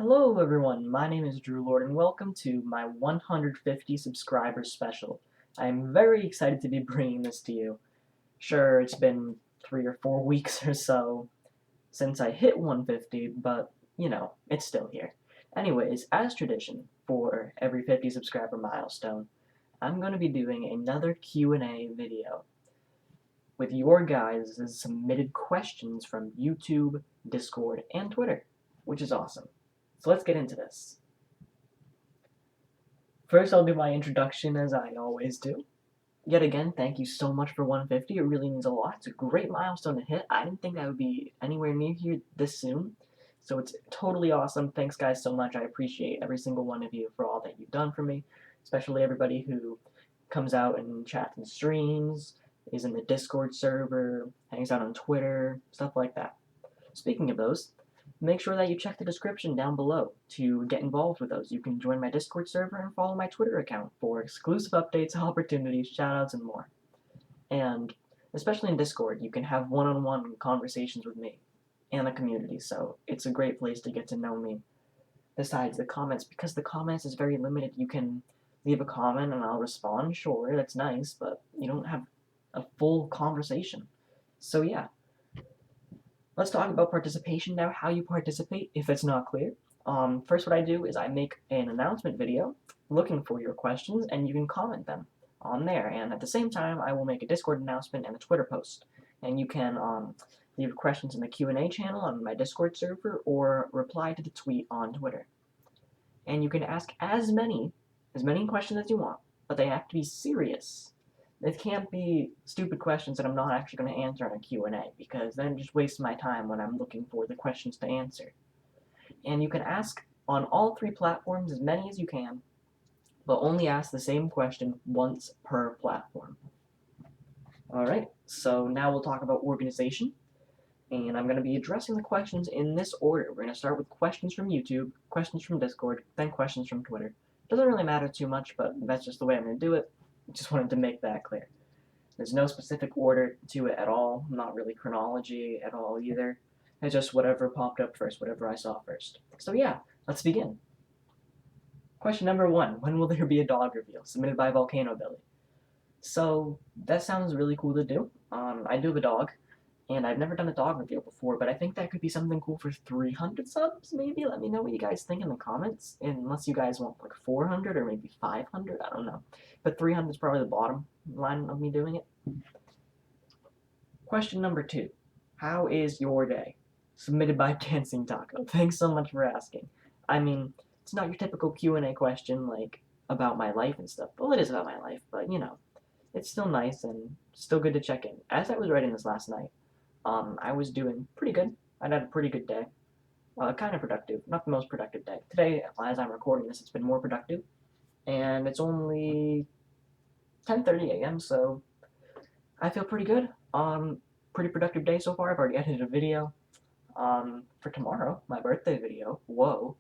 Hello everyone, my name is Drew Lord and welcome to my 150 subscribers special. I'm very excited to be bringing this to you. Sure, it's been 3 or 4 weeks or so since I hit 150, but it's still here. Anyways, as tradition, for every 50 subscriber milestone, I'm going to be doing another Q&A video with your guys' submitted questions from YouTube, Discord, and Twitter, which is awesome. So let's get into this. First, I'll do my introduction as I always do. Yet again, thank you so much for 150. It really means a lot. It's a great milestone to hit. I didn't think I would be anywhere near here this soon. So it's totally awesome. Thanks, guys, so much. I appreciate every single one of you for all that you've done for me, especially everybody who comes out and chats and streams, is in the Discord server, hangs out on Twitter, stuff like that. Speaking of those, make sure that you check the description down below to get involved with those. You can join my Discord server and follow my Twitter account for exclusive updates, opportunities, shoutouts, and more. And especially in Discord, you can have one-on-one conversations with me and the community, so it's a great place to get to know me. Besides the comments, because the comments is very limited, you can leave a comment and I'll respond, sure, that's nice, but you don't have a full conversation. So yeah. Let's talk about participation now, how you participate if it's not clear. First, what I do is I make an announcement video looking for your questions, and you can comment them on there. And at the same time, I will make a Discord announcement and a Twitter post. And you can leave questions in the Q&A channel on my Discord server or reply to the tweet on Twitter. And you can ask as many questions as you want, but they have to be serious. It can't be stupid questions that I'm not actually going to answer on a Q&A, because then it just wastes my time when I'm looking for the questions to answer. And you can ask on all 3 platforms as many as you can, but only ask the same question once per platform. Alright, so now we'll talk about organization, and I'm going to be addressing the questions in this order. We're going to start with questions from YouTube, questions from Discord, then questions from Twitter. Doesn't really matter too much, but that's just the way I'm going to do it. Just wanted to make that clear. There's no specific order to it at all, not really chronology at all either. It's just whatever popped up first, whatever I saw first. So yeah, let's begin. Question number 1, when will there be a dog reveal? Submitted by Volcano Billy. So that sounds really cool to do. I do have a dog, and I've never done a dog reveal before, but I think that could be something cool for 300 subs, maybe? Let me know what you guys think in the comments, unless you guys want like 400 or maybe 500, I don't know. But 300 is probably the bottom line of me doing it. Question number 2, how is your day? Submitted by Dancing Taco. Thanks so much for asking. I mean, it's not your typical Q&A question like about my life and stuff. Well, it is about my life, but it's still nice and still good to check in. As I was writing this last night, I was doing pretty good. I'd had a pretty good day. Kind of productive. Not the most productive day. Today, as I'm recording this, it's been more productive. And it's only 10:30 a.m., so I feel pretty good. Pretty productive day so far. I've already edited a video for tomorrow, my birthday video. Whoa.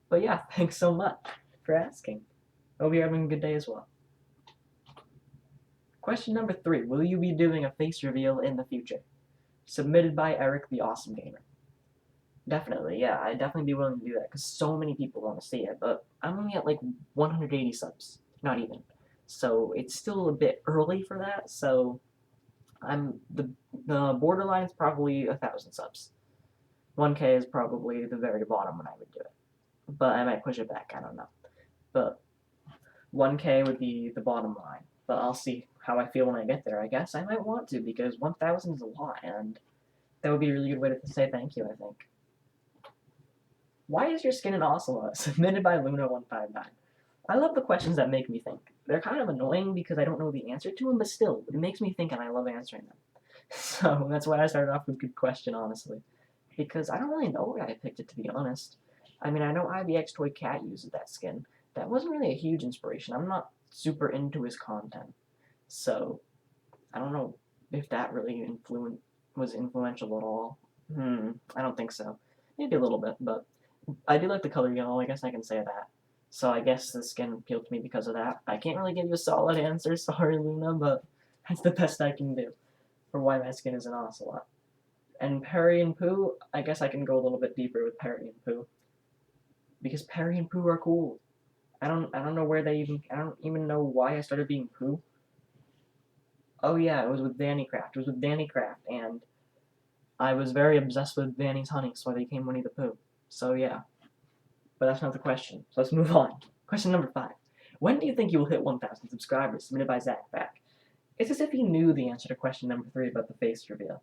But yeah, thanks so much for asking. Hope you're having a good day as well. Question number 3, will you be doing a face reveal in the future? Submitted by Eric TheAwesomeGamer. Definitely, yeah, I'd definitely be willing to do that, because so many people want to see it, but I'm only at like 180 subs, not even. So it's still a bit early for that, so the borderline is probably 1,000 subs. 1K is probably the very bottom when I would do it. But I might push it back, I don't know. But 1K would be the bottom line. But I'll see how I feel when I get there, I guess. I might want to, because 1,000 is a lot, and that would be a really good way to say thank you, I think. Why is your skin an Ocelot? Submitted by Luna159. I love the questions that make me think. They're kind of annoying because I don't know the answer to them, but still, it makes me think and I love answering them. So that's why I started off with a good question, honestly. Because I don't really know why I picked it, to be honest. I mean, I know IBX Toy Cat uses that skin. That wasn't really a huge inspiration. I'm not super into his content. So, I don't know if that really was influential at all. I don't think so. Maybe a little bit, but I do like the color yellow, I guess I can say that. So I guess the skin appealed to me because of that. I can't really give you a solid answer, sorry Luna, but that's the best I can do for why my skin is an Ocelot. And Perry and Pooh, I guess I can go a little bit deeper with Perry and Pooh. because Perry and Pooh are cool. I don't know where I don't even know why I started being Pooh. Oh yeah, it was with Danny Craft. It was with Danny Craft, and I was very obsessed with Danny's honey, so I became Winnie the Pooh. So yeah, but that's not the question. So let's move on. Question number 5. When do you think you will hit 1,000 subscribers? Submitted by Zach Back. It's as if he knew the answer to question number 3 about the face reveal.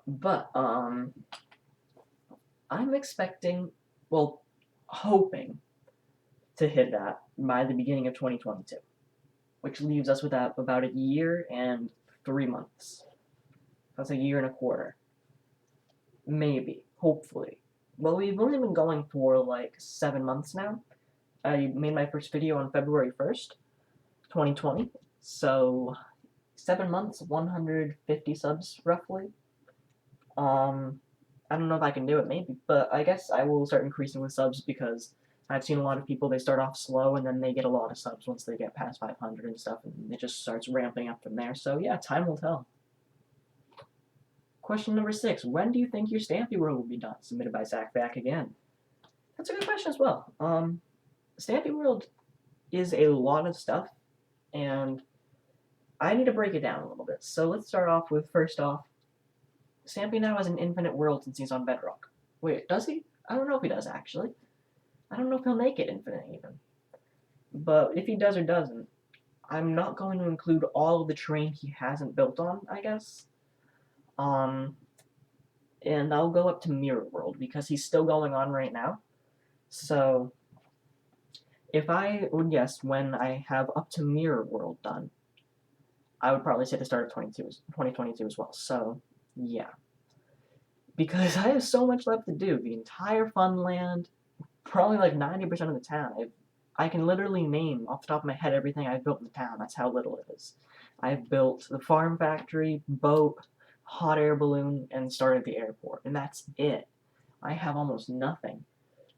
But, I'm expecting, well, hoping to hit that by the beginning of 2022, which leaves us with about a year and 3 months. That's a year and a quarter. Maybe, hopefully. Well, we've only been going for like 7 months now. I made my first video on February 1st, 2020. So 7 months, 150 subs roughly. I don't know if I can do it, maybe, but I guess I will start increasing with subs because I've seen a lot of people, they start off slow and then they get a lot of subs once they get past 500 and stuff, and it just starts ramping up from there. So yeah, time will tell. Question number 6. When do you think your Stampy World will be done? Submitted by Zach Back again. That's a good question as well. Stampy World is a lot of stuff, and I need to break it down a little bit. So let's start off with, first off, Stampy now has an infinite world since he's on Bedrock. Wait, does he? I don't know if he does, actually. I don't know if he'll make it infinite, even. But if he does or doesn't, I'm not going to include all of the terrain he hasn't built on, I guess. And I'll go up to Mirror World, because he's still going on right now. So, if I would guess when I have up to Mirror World done, I would probably say the start of 2022 as well. So, yeah. Because I have so much left to do. The entire Funland, probably like 90% of the town. I can literally name off the top of my head everything I've built in the town. That's how little it is. I've built the farm factory, boat, hot air balloon, and started the airport. And that's it. I have almost nothing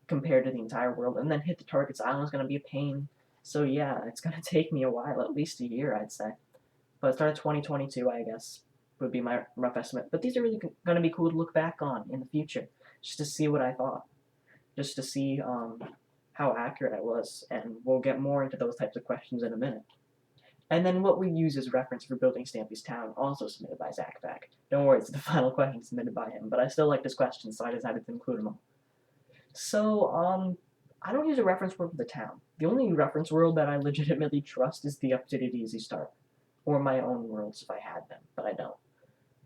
compared to the entire world. And then hit the Target's Island is going to be a pain. So yeah, it's going to take me a while, at least a year, I'd say. But start of 2022, I guess, would be my rough estimate. But these are really going to be cool to look back on in the future, just to see what I thought. Just to see how accurate I was, and we'll get more into those types of questions in a minute. And then what we use as reference for building Stampy's town, also submitted by Zach Back. Don't worry, it's the final question submitted by him, but I still like this question, so I decided to include them all. So, I don't use a reference world for the town. The only reference world that I legitimately trust is the Updated Easy Start, or my own worlds if I had them, but I don't.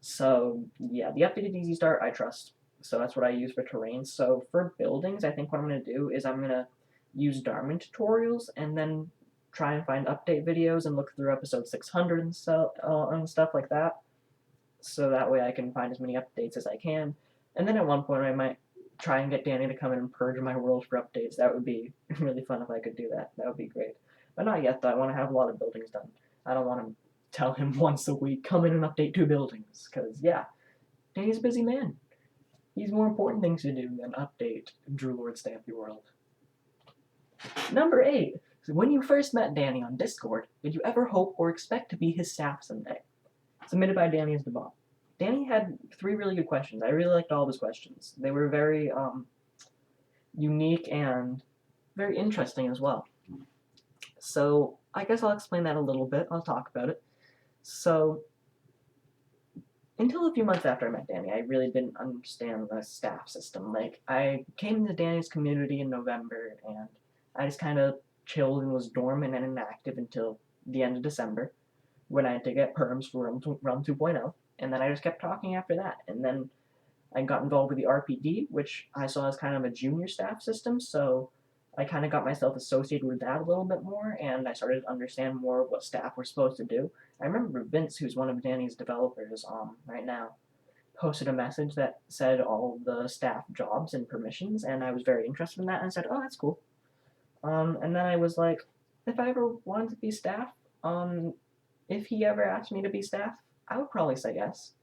So, yeah, the Updated Easy Start I trust. So that's what I use for terrain. So for buildings, I think what I'm going to do is I'm going to use Darman tutorials and then try and find update videos and look through episode 600 and stuff like that. So that way I can find as many updates as I can. And then at one point I might try and get Danny to come in and purge my world for updates. That would be really fun if I could do that. That would be great. But not yet, though. I want to have a lot of buildings done. I don't want to tell him once a week, come in and update 2 buildings. Because, yeah, Danny's a busy man. He's more important things to do than update Drew Lord Stampy World. Number 8. So when you first met Danny on Discord, did you ever hope or expect to be his staff someday? Submitted by Danny as the Bomb. Danny had 3 really good questions. I really liked all of his questions. They were very unique and very interesting as well. So I guess I'll explain that a little bit. I'll talk about it. So until a few months after I met Danny, I really didn't understand the staff system. Like, I came into Danny's community in November, and I just kind of chilled and was dormant and inactive until the end of December, when I had to get perms for Realm 2.0, and then I just kept talking after that. And then I got involved with the RPD, which I saw as kind of a junior staff system, so I kind of got myself associated with that a little bit more, and I started to understand more of what staff were supposed to do. I remember Vince, who's one of Danny's developers right now, posted a message that said all the staff jobs and permissions, and I was very interested in that, and I said, oh, that's cool. And then I was like, if I ever wanted to be staff, if he ever asked me to be staff, I would probably say yes.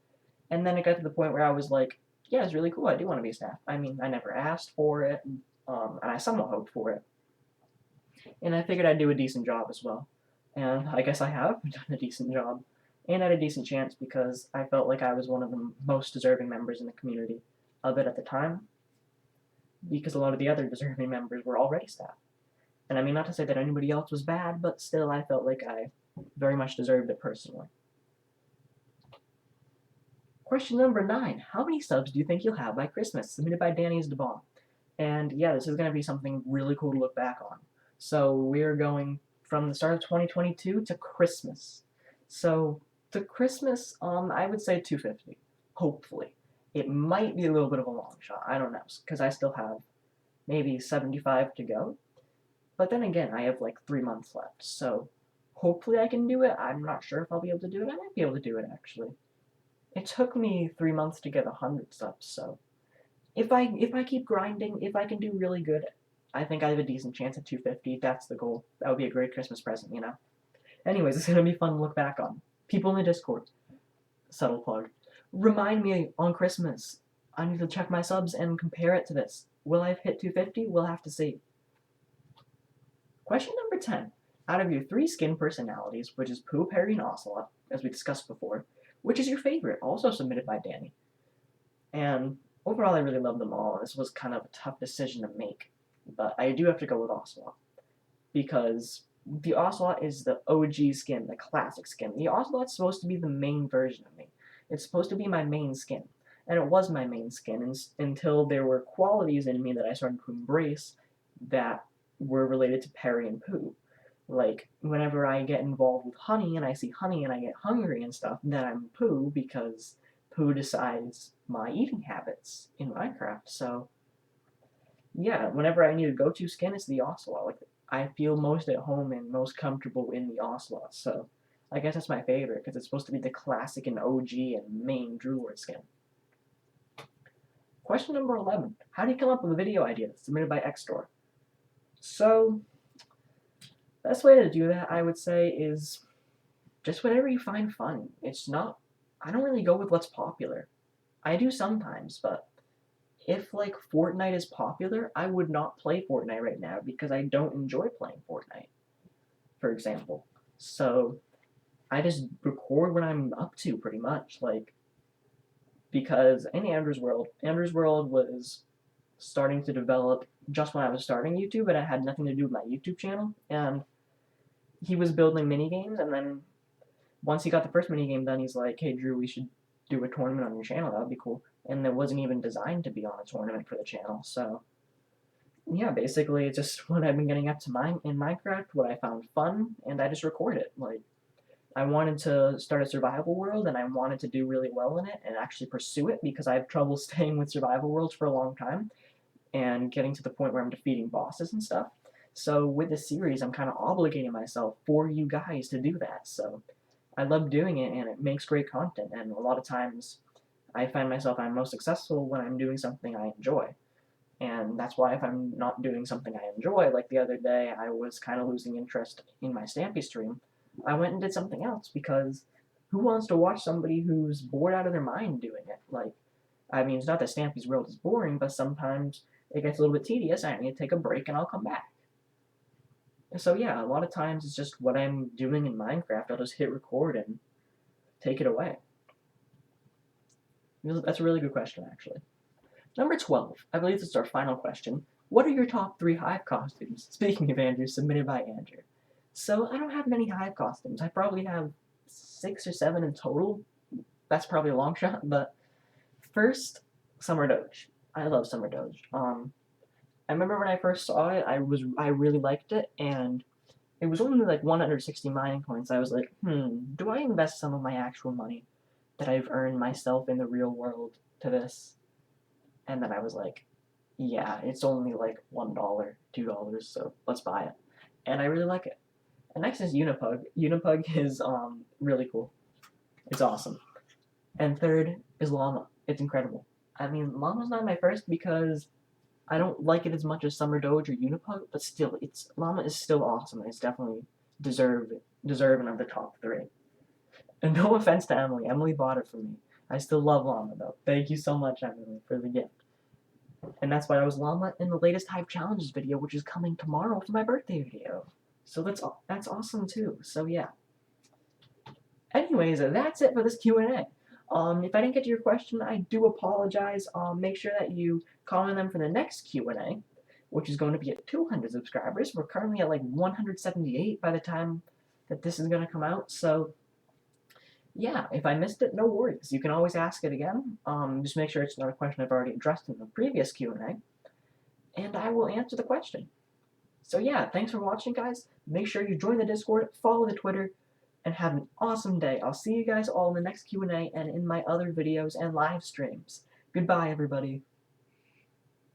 And then it got to the point where I was like, yeah, it's really cool, I do want to be staff. I mean, I never asked for it, and I somewhat hoped for it. And I figured I'd do a decent job as well. And I guess I have done a decent job. And had a decent chance because I felt like I was one of the most deserving members in the community of it at the time. because a lot of the other deserving members were already staff. And I mean, not to say that anybody else was bad, but still I felt like I very much deserved it personally. Question number 9. How many subs do you think you'll have by Christmas? Submitted by Danny's DeBomb. And yeah, this is going to be something really cool to look back on. So we're going from the start of 2022 to Christmas. So to Christmas, I would say 250, hopefully. It might be a little bit of a long shot, I don't know, because I still have maybe 75 to go. But then again, I have like 3 months left, so hopefully I can do it. I'm not sure if I'll be able to do it. I might be able to do it, actually. It took me 3 months to get 100 subs, so if I keep grinding, if I can do really good, I think I have a decent chance at 250. That's the goal. That would be a great Christmas present, you know? Anyways, it's going to be fun to look back on. People in the Discord. Subtle plug. Remind me on Christmas. I need to check my subs and compare it to this. Will I hit 250? We'll have to see. Question number 10. Out of your 3 skin personalities, which is Pooh, Perry, and Ocelot, as we discussed before, which is your favorite? Also submitted by Danny. And overall, I really love them all. This was kind of a tough decision to make, but I do have to go with Ocelot because the Ocelot is the OG skin, the classic skin. The Ocelot's supposed to be the main version of me. It's supposed to be my main skin, and it was my main skin until there were qualities in me that I started to embrace that were related to Perry and Pooh. Like, whenever I get involved with Honey and I see Honey and I get hungry and stuff, then I'm Pooh because Pooh decides my eating habits in Minecraft. So, yeah, whenever I need a go-to skin, it's the Ocelot. Like, I feel most at home and most comfortable in the Ocelot. So, I guess that's my favorite because it's supposed to be the classic and OG and main Drewlord skin. Question number 11. How do you come up with a video idea submitted by Xstore? So, best way to do that, I would say, is just whatever you find fun. It's not, I don't really go with what's popular. I do sometimes, but if like Fortnite is popular, I would not play Fortnite right now because I don't enjoy playing Fortnite, for example. So I just record what I'm up to pretty much, like, because in Andrew's World was starting to develop just when I was starting YouTube, and it had nothing to do with my YouTube channel, and he was building minigames, and then once he got the first minigame done, he's like, hey Drew, we should do a tournament on your channel, that would be cool. And it wasn't even designed to be on a tournament for the channel, so yeah, basically it's just what I've been getting up to in Minecraft, what I found fun, and I just record it. Like, I wanted to start a survival world, and I wanted to do really well in it, and actually pursue it, because I have trouble staying with survival worlds for a long time, and getting to the point where I'm defeating bosses and stuff. So with this series, I'm kind of obligating myself for you guys to do that, so I love doing it, and it makes great content, and a lot of times I find myself I'm most successful when I'm doing something I enjoy. And that's why if I'm not doing something I enjoy, like the other day I was kind of losing interest in my Stampy stream, I went and did something else, because who wants to watch somebody who's bored out of their mind doing it? Like, I mean, it's not that Stampy's World is boring, but sometimes it gets a little bit tedious, and I need to take a break and I'll come back. So yeah, a lot of times it's just what I'm doing in Minecraft. I'll just hit record and take it away. That's a really good question, actually. Number 12. I believe this is our final question. What are your top 3 Hive costumes? Speaking of Andrew, submitted by Andrew. So I don't have many Hive costumes. I probably have 6 or 7 in total. That's probably a long shot, but first, Summer Doge. I love Summer Doge. I remember when I first saw it, I really liked it, and it was only like 160 mining points. I was like, do I invest some of my actual money that I've earned myself in the real world to this? And then I was like, yeah, it's only like $1, $2, so let's buy it. And I really like it. And next is Unipug. Unipug is really cool. It's awesome. And third is Llama. It's incredible. I mean, Llama's not my first because I don't like it as much as Summer Doge or Unipug, but still, Llama is still awesome, and it's definitely deserving of the top 3. And no offense to Emily. Emily bought it for me. I still love Llama, though. Thank you so much, Emily, for the gift. And that's why I was Llama in the latest Hive Challenges video, which is coming tomorrow for my birthday video. So that's awesome, too. So, yeah. Anyways, that's it for this Q&A. If I didn't get to your question, I do apologize. Make sure that you comment them for the next Q&A, which is going to be at 200 subscribers. We're currently at like 178 by the time that this is going to come out. So yeah, if I missed it, no worries. You can always ask it again. Just make sure it's not a question I've already addressed in the previous Q&A, and I will answer the question. So yeah, thanks for watching, guys. Make sure you join the Discord, follow the Twitter, and have an awesome day. I'll see you guys all in the next Q&A and in my other videos and live streams. Goodbye, everybody.